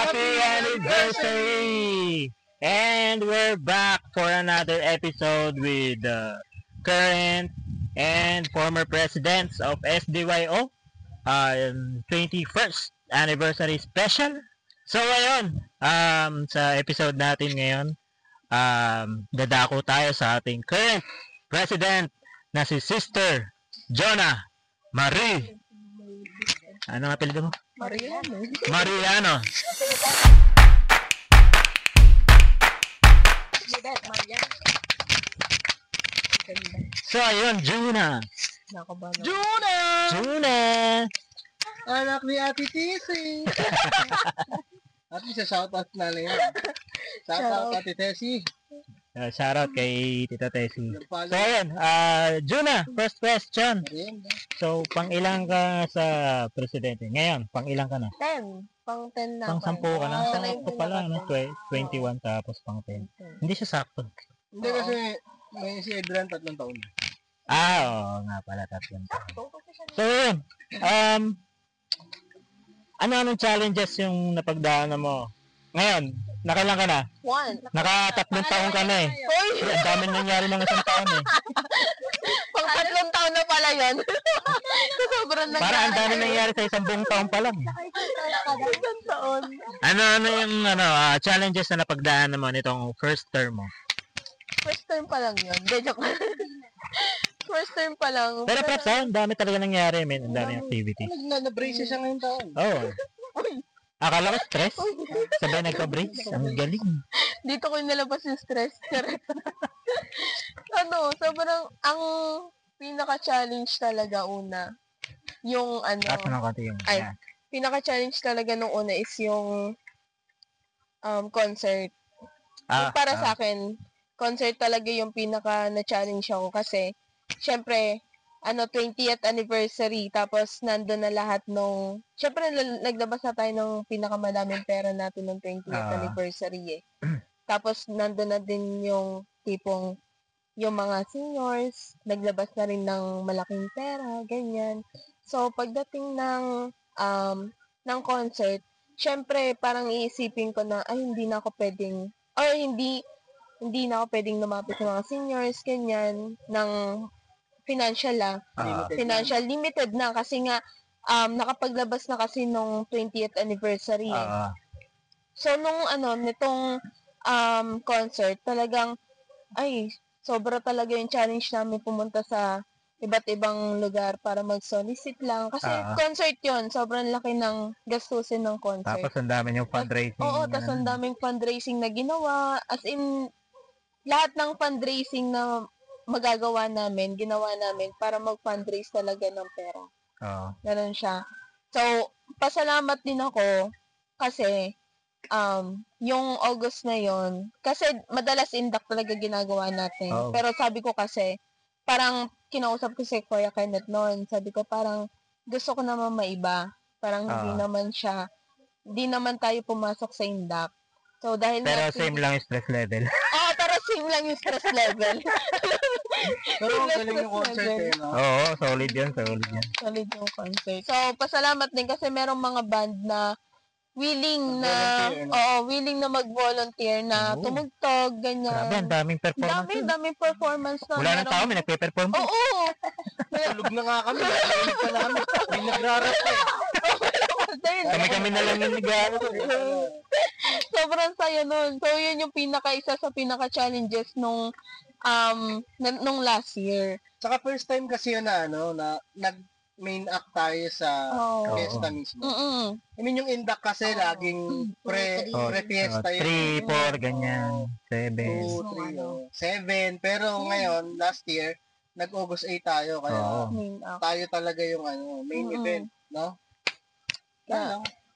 Happy anniversary! And we're back for another episode with current and former presidents of SDYO 21st anniversary special. So ayun, sa episode natin ngayon, dadako tayo sa ating current president na si Sister Jonah Marie. Ano ang apelyido mo? Mariano. So ayun, Jonah. Anak ni Ate Tisi. At isa shoutout na lang yan. Shoutout Ate Tisi. Shoutout kay Tita Tessie. So ayun, Jonah, first question. So pang ilang ka sa presidente? Ngayon, pang ilang ka na? 10. Pang 10 na. Pang 10 ka na? Sakto pala, no? 21 tapos pang 10. Hindi siya sakto. Hindi kasi may si Edran 3 taon. Oo nga pala, 3 taon. So yun, ano-anong challenges yung napagdaanan mo? Ngayon, nakailan ka na? 1. Naka-3 taon ka na eh. Uy! Ang dami nangyari ng 1 taon eh. Pang 3 taon na pala yun. Sobrang nangyari. Parang ang dami nangyari sa 1 buong taon pa lang. Isang taon. Ano yung challenges na napagdaanan mo nitong first term mo? First term pa lang yun. De, joke. First term pa lang. Pero perhaps, ang dami talaga nangyari, man. Ang dami activities. Nag-brace siya ngayong taon. Oo. Akala ko stress. Sabay nagka-brace. Ang galing. Dito ko nilabas yung stress. Sobrang, ang pinaka-challenge talaga una, yung Taas mo ng konti yung... Ay, pinaka-challenge talaga nung una is yung concert. Para sa akin, concert talaga yung pinaka na-challenge ako kasi, syempre, 20th anniversary, tapos nandun na lahat nung, syempre, naglabas na tayo ng pinakamadaming pera natin ng 20th anniversary eh. Tapos, nandun na din yung tipong, yung mga seniors, naglabas na rin ng malaking pera, ganyan. So, pagdating ng concert, syempre, parang iisipin ko na, ay, hindi na ako pwedeng lumapit sa mga seniors, ganyan, ng financial financial limited na kasi nga nakapaglabas na kasi nung 20th anniversary. So nitong concert, talagang sobra talaga yung challenge namin pumunta sa iba't ibang lugar para mag-solicit lang kasi concert yon, sobrang laki ng gastusin ng concert. Tapos ang dami yung fundraising. Tapos ang daming fundraising na ginawa, as in lahat ng fundraising na magagawa namin, ginawa namin para mag-fundraise talaga ng pera. Ganun siya. So, pasalamat din ako kasi yung August na yon, kasi madalas induct talaga ginagawa natin. Pero sabi ko kasi, parang kinausap ko si Kuya Kenneth noon, sabi ko parang gusto ko naman maiba. Parang hindi naman tayo pumasok sa induct. So, dahil pero same lang yung stress level. Pero same lang yung stress level. Pero ang galing yung concert eh, no? Oo, solid yan. Solid yung concert. So, pasalamat din kasi merong mga band na willing na mag-volunteer na tumugtog, ganyan. Grabe, ang daming performance. Daming performance na. Wala nang tao, may nagpe-perform. Oo. Tulog na nga kami. Nainig pa namin. May nagrarap eh. Kami na lang yung nag-aaral. Sobrang saya nun. So, yun yung isa sa pinaka-challenges nung last year. Saka first time kasi yun na nag-main act tayo sa fiesta mismo. I mean, yung induct kasi laging pre-fiesta yun. 3, 4, ganyan. 7. 2, 3, 7. Pero ngayon, last year, nag-August 8 tayo. Kaya tayo talaga yung main event, no?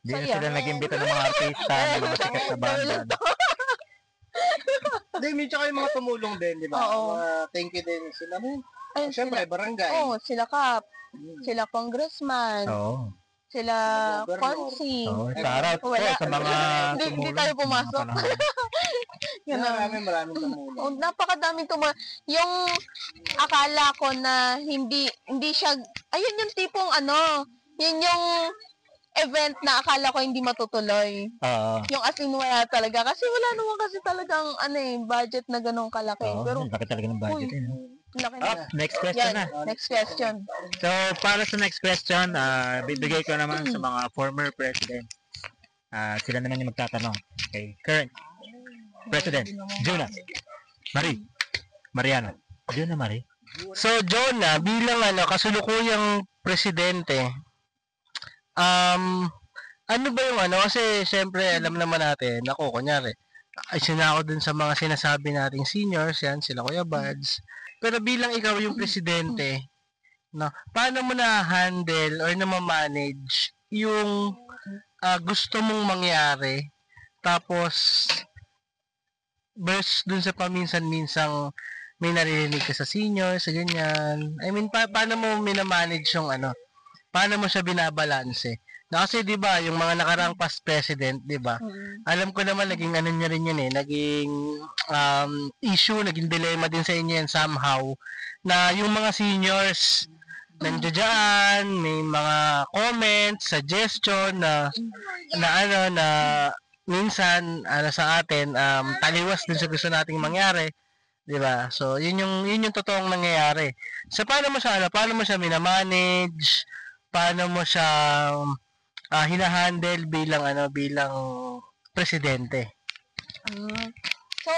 Hindi na sila nag-imbita ng mga artista, ng mga sikat na banda. Hindi, may tsaka yung mga tumulong din, di ba? Thank you din sila. Siyempre, barangay. Sila Kap, sila Congressman, sila Consi. Shoutout po sa mga tumulong. Hindi tayo pumasok. Maraming tumulong. Napakadaming tumulong. Yung akala ko na hindi siya, ayun yung tipong yun yung event na akala ko hindi matutuloy. Yung as in wala talaga. Kasi wala naman kasi talagang budget na ganun kalaki. Pero laki talaga ng budget. Laki na. Next question na. Next question. So, para sa next question, bibigay ko naman sa mga former president. Sila naman yung magtatanong kay current President Jonah Mariano. Jonah Marie. So, Jonah, bilang kasulukuyang presidente, ano ba yung kasi syempre alam naman natin, ako, kunyari, isa ako dun sa mga sinasabi nating seniors, yan, sila Kuya Buds, pero bilang ikaw yung presidente, no, paano mo na-handle or na-manage yung gusto mong mangyari, tapos versus dun sa paminsan-minsang may naririnig ka sa seniors, sa ganyan. I mean, paano mo minamanage yung paano mo siya binabalanse? Na kasi 'di ba, yung mga nakarang past president, 'di ba? Alam ko naman naging niya rin yun naging issue, naging dilemma din sa inyo yan somehow na yung mga seniors nandiyan, may mga comments, suggestion na minsan sa atin taliwas din sa gusto nating mangyari. 'Di ba? So, yun yung totoong nangyayari. So, paano mo siya minamanage? Paano mo siya hinahandle bilang presidente? So,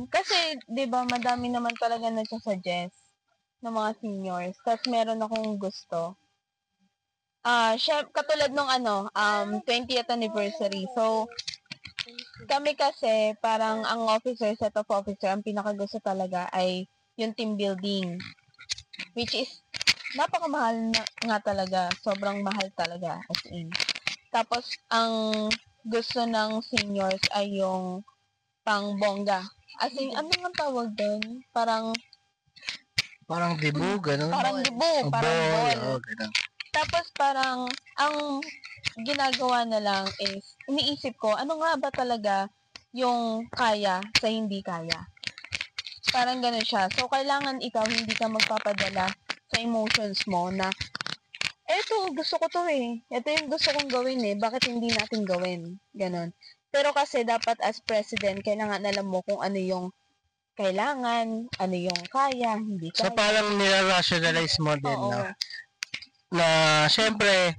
kasi 'di ba, madami naman talaga nagsa-suggest ng mga seniors. Tapos meron akong gusto. Katulad nung 20th anniversary. So, kami kasi, parang ang officer, set of officer, ang pinakagusto talaga ay yung team building. Which is, napakamahal na nga talaga. Sobrang mahal talaga, as in. Tapos, ang gusto ng seniors ay yung pang-bongga. As in, ano nga tawag doon? Parang dibu, gano'n? Parang dibu, parang ball. Tapos, parang, ang ginagawa na lang is, iniisip ko, ano nga ba talaga yung kaya sa hindi kaya? Parang ganun siya. So, kailangan ikaw hindi ka magpapadala sa emotions mo na, eto, gusto ko to Ito yung gusto kong gawin Bakit hindi natin gawin? Ganon. Pero kasi dapat as president, kailangan alam mo kung ano yung kailangan, ano yung kaya, hindi kaya. So, parang nira-rationalize mo din, na syempre,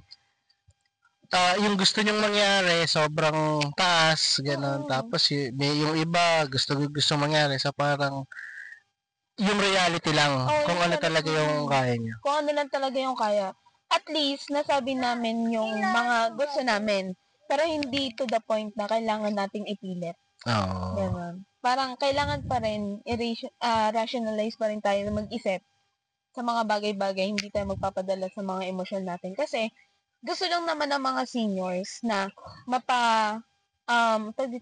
yung gusto nyong mangyari, sobrang taas, gano'n. Tapos, yung iba, gusto mangyari. So, parang, yung reality lang, kung ano talaga yung kaya nyo. Kung ano lang talaga yung kaya. At least, nasabi namin yung mga gusto namin. Pero hindi to the point na kailangan nating ipilit. Gano'n. Parang, kailangan pa rin, rationalize pa rin tayo mag-isip sa mga bagay-bagay, hindi tayo magpapadala sa mga emosyon natin. Kasi, gusto lang naman ng mga seniors na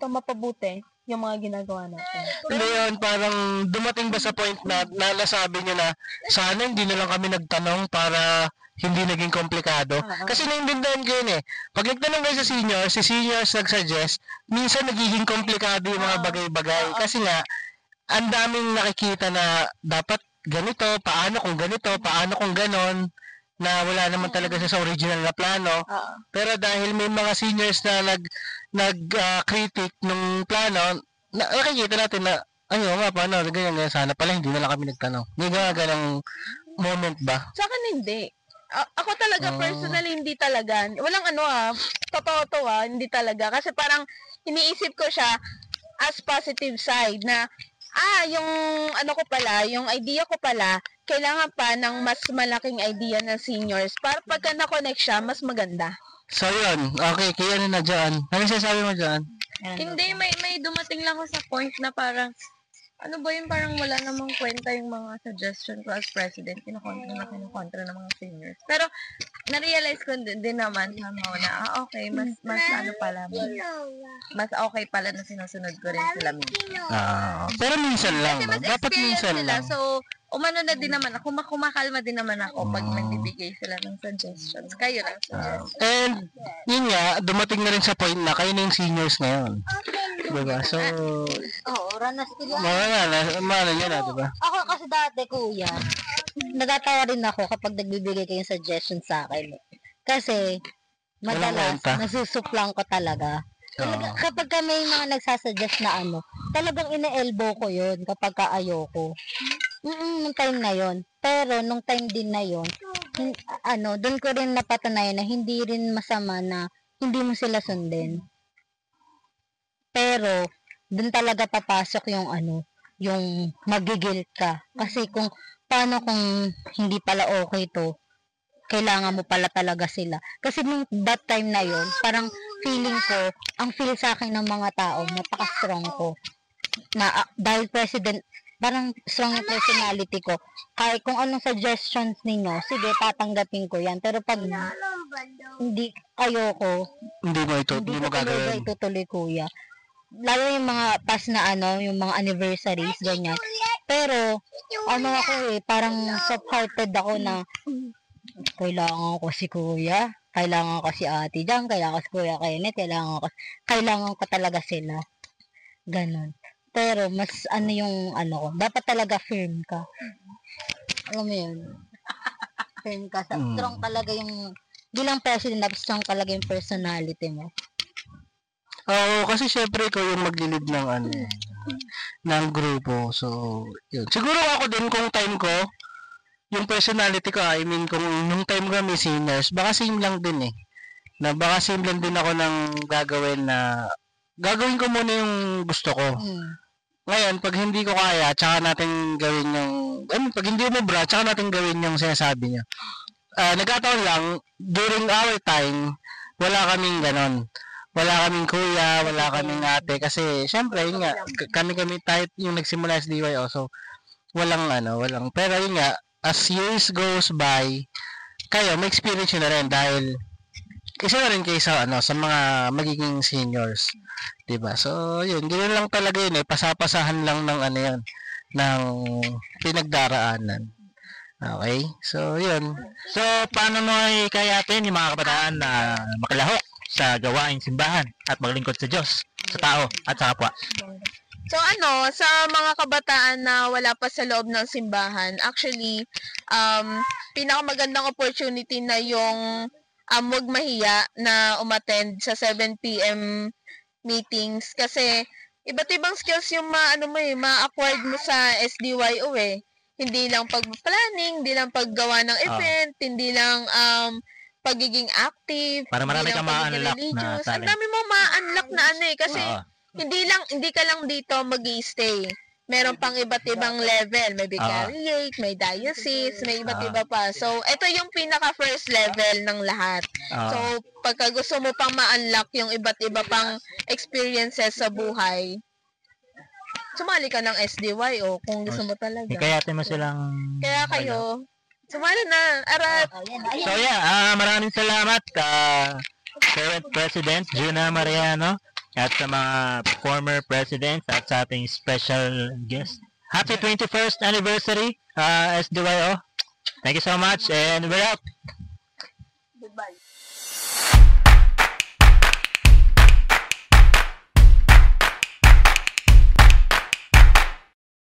mapabuti yung mga ginagawa natin. Pero yun, parang dumating ba sa point na nasabi nyo na sana hindi na lang kami nagtanong para hindi naging komplikado? Kasi naiintindihan ko yun Pag nagtanong kayo sa seniors, si seniors nag-suggest, minsan nagiging komplikado yung mga bagay-bagay. Kasi nga, ang daming nakikita na dapat ganito, paano kung ganon, na wala naman talaga sa original na plano. Pero dahil may mga seniors na nag-critic ng plano, nakikita natin na, paano, ganyan, sana pala hindi na lang kami nagtanong. May ganang moment ba? Sa akin hindi. Ako talaga, personally, hindi talaga. Walang totoo to hindi talaga. Kasi parang, iniisip ko siya as positive side na, yung yung idea ko pala, kailangan pa ng mas malaking idea ng seniors para pagka na-connect siya, mas maganda. So, yun. Okay, kaya na dyan. Ano sasabi mo dyan? Hindi, may dumating lang ako sa point na parang, parang wala namang kwenta yung mga suggestion ko as president, kinukontra ng mga seniors. Pero, na-realize ko din naman somehow na, okay, mas okay pala na sinusunod ko rin sila minsan. Pero minsan lang, kasi dapat minsan sila, lang. So, umano na din naman ako, kumakalma din naman ako pag nagbibigay sila ng suggestions. Kayo lang suggestions. And, yun nga, dumating na rin sa point na kayo na yung seniors ngayon. Diba? So, ranas ko yan. Mahal niya na, diba? Ako kasi dati, kuya, nagatawa rin ako kapag nagbibigay kayong suggestion sa akin. Kasi, Madalas, kwenta. nasusuplang ko talaga. Talaga, kapag ka may mga nagsasuggest na ano, talagang ine-elbow ko yun kapag ka ayoko. Nung time na yon. Pero nung time din na yon, doon ko rin napatunayan na hindi rin masama na hindi mo sila sundin. Pero doon talaga papasok yung yung magigil ka. Kasi kung paano kung hindi pala okay to, kailangan mo pala talaga sila. Kasi nung that time na yon, parang feeling ko, ang feel sa akin ng mga tao, napaka-strong ko. Na dahil president, parang strong yung personality ko. Kahit kung anong suggestions ninyo, sige, tatanggapin ko yan. Pero pag hindi ayoko, Hindi mo hindi ko talaga gagawin. itutuloy, kuya. Lalo yung mga past na yung mga anniversaries, ganyan. Pero, ako parang soft-hearted ako na kailangan ko si kuya, kailangan ko si ate Jam, kailangan ko si kuya Kenneth, kailangan ko talaga sila. Ganon. Pero, mas yung ko, dapat talaga firm ka. Alam mo yun? Firm ka. Strong talaga yung, bilang president, dapat strong talaga yung personality mo. Oo, kasi syempre ikaw yung maglilid ng ng grupo. So, yun. Siguro ako din kung time ko, yung personality ko, I mean, kung nung time ko may seniors, baka same lang din eh. Na baka same lang din ako ng gagawin ko muna yung gusto ko. Ngayon, pag hindi ko kaya, tsaka natin gawin yung, pag hindi mo bra, tsaka natin gawin yung sinasabi niya. Nagkataon lang, during our time, wala kaming ganon. Wala kaming kuya, wala kaming ate kasi syempre yun nga kami tayo yung nagsimula sa DYO, so walang pero yun nga as years goes by kayo may experience nyo na rin dahil isa na rin kayo sa mga magiging seniors, diba? So yun, ganoon lang talaga yun pasapasahan lang ng yan ng pinagdaraanan. Okay, so yun. So, paano mo ikayatin yung mga kabataan na makilahok sa gawaing simbahan at maglingkod sa Diyos, sa tao at sa kapwa? So sa mga kabataan na wala pa sa loob ng simbahan, actually, pinakamagandang opportunity na yung wag mahiya na umattend sa 7 PM meetings kasi iba't ibang skills yung ma-acquired mo sa SDYO eh. Hindi lang pag-planning, hindi lang paggawa ng event, hindi lang pagiging active, para marami kang ma-unlock na talent. Ang dami mo ma-unlock na kasi hindi ka lang dito mag-i-stay. Meron pang iba't ibang level, may vicariate, may diocese, may iba't iba pa. So, ito yung pinaka first level ng lahat. So, pagka gusto mo pang ma-unlock yung iba't iba pang experiences sa buhay, sumali ka ng SDYO kung gusto mo talaga. Ikayatin mo silang... Kaya kayo, sumali na, arat. So maraming salamat current President Juna Mariano at sa mga former presidents at sa ating special guest. Happy 21st anniversary SDYO. Thank you so much and we're out. Goodbye.